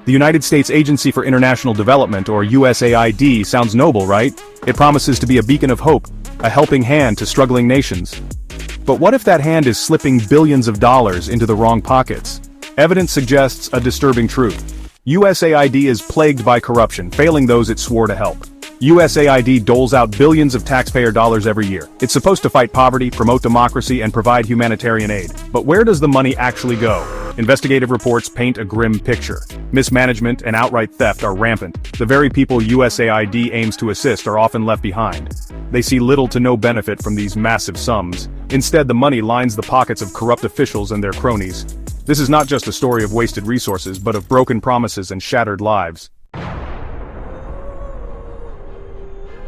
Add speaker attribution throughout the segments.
Speaker 1: The United States Agency for International Development, or USAID, sounds noble, right? It promises to be a beacon of hope, a helping hand to struggling nations. But what if that hand is slipping billions of dollars into the wrong pockets? Evidence suggests a disturbing truth. USAID is plagued by corruption, failing those it swore to help. USAID doles out billions of taxpayer dollars every year. It's supposed to fight poverty, promote democracy, and provide humanitarian aid. But where does the money actually go? Investigative reports paint a grim picture. Mismanagement and outright theft are rampant. The very people USAID aims to assist are often left behind. They see little to no benefit from these massive sums. Instead, the money lines the pockets of corrupt officials and their cronies. This is not just a story of wasted resources, but of broken promises and shattered lives.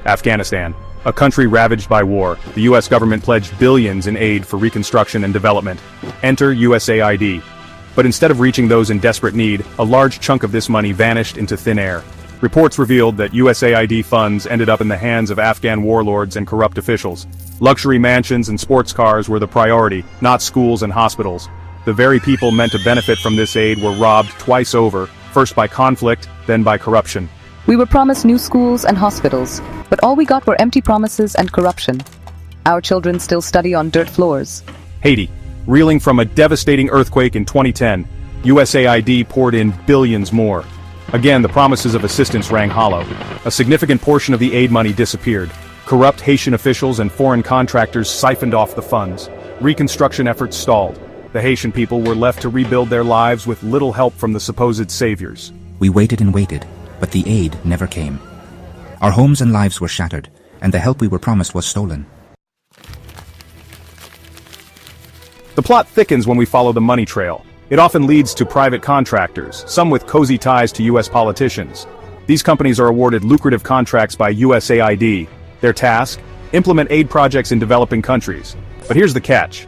Speaker 1: Afghanistan, a country ravaged by war, the US government pledged billions in aid for reconstruction and development. Enter USAID. But instead of reaching those in desperate need, a large chunk of this money vanished into thin air. Reports revealed that USAID funds ended up in the hands of Afghan warlords and corrupt officials. Luxury mansions and sports cars were the priority, not schools and hospitals. The very people meant to benefit from this aid were robbed twice over, first by conflict, then by corruption.
Speaker 2: We were promised new schools and hospitals, but all we got were empty promises and corruption. Our children still study on dirt floors.
Speaker 1: Haiti. Reeling from a devastating earthquake in 2010, USAID poured in billions more. Again, the promises of assistance rang hollow. A significant portion of the aid money disappeared. Corrupt Haitian officials and foreign contractors siphoned off the funds. Reconstruction efforts stalled. The Haitian people were left to rebuild their lives with little help from the supposed saviors.
Speaker 3: We waited and waited, but the aid never came. Our homes and lives were shattered, and the help we were promised was stolen.
Speaker 1: The plot thickens when we follow the money trail. It often leads to private contractors, some with cozy ties to US politicians. These companies are awarded lucrative contracts by USAID. Their task? Implement aid projects in developing countries. But here's the catch.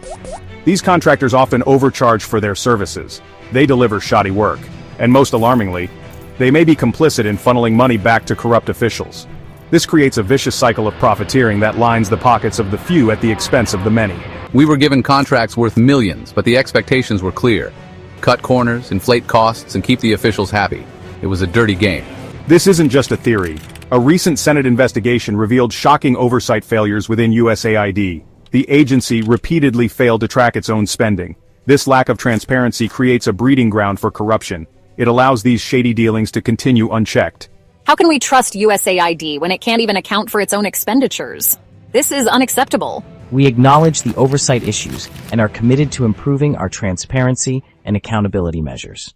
Speaker 1: These contractors often overcharge for their services. They deliver shoddy work. And most alarmingly, they may be complicit in funneling money back to corrupt officials. This creates a vicious cycle of profiteering that lines the pockets of the few at the expense of the many.
Speaker 4: We were given contracts worth millions, but the expectations were clear. Cut corners, inflate costs, and keep the officials happy. It was a dirty game.
Speaker 1: This isn't just a theory. A recent Senate investigation revealed shocking oversight failures within USAID. The agency repeatedly failed to track its own spending. This lack of transparency creates a breeding ground for corruption. It allows these shady dealings to continue unchecked.
Speaker 5: How can we trust USAID when it can't even account for its own expenditures? This is unacceptable.
Speaker 6: We acknowledge the oversight issues and are committed to improving our transparency and accountability measures.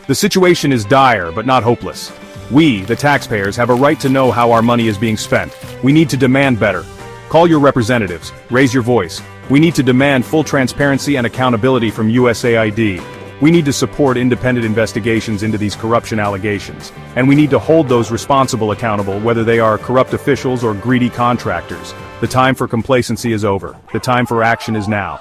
Speaker 1: The situation is dire, but not hopeless. We, the taxpayers, have a right to know how our money is being spent. We need to demand better. Call your representatives, raise your voice. We need to demand full transparency and accountability from USAID. We need to support independent investigations into these corruption allegations. And we need to hold those responsible accountable, whether they are corrupt officials or greedy contractors. The time for complacency is over. The time for action is now.